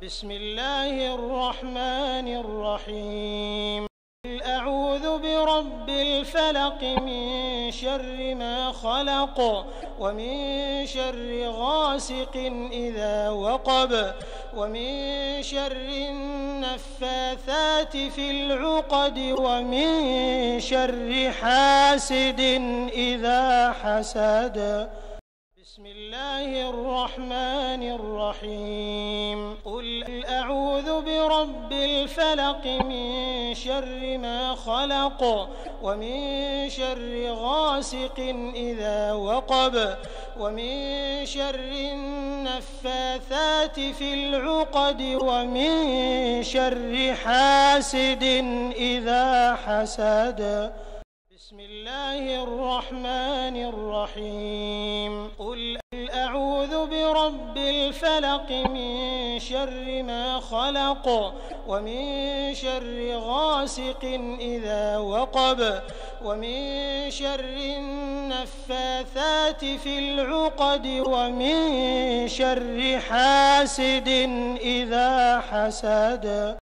بسم الله الرحمن الرحيم قل أعوذ برب الفلق من شر ما خلق ومن شر غاسق إذا وقب ومن شر النفاثات في العقد ومن شر حاسد إذا حسد بسم الله الرحمن الرحيم قل أعوذ برب الفلق من شر ما خلق ومن شر غاسق إذا وقب ومن شر النفاثات في العقد ومن شر حاسد إذا حسد بسم الله الرحمن الرحيم قل أعوذ برب الفلق من شر ما خلق ومن شر غاسق إذا وقب ومن شر النفاثات في العقد ومن شر حاسد إذا حسد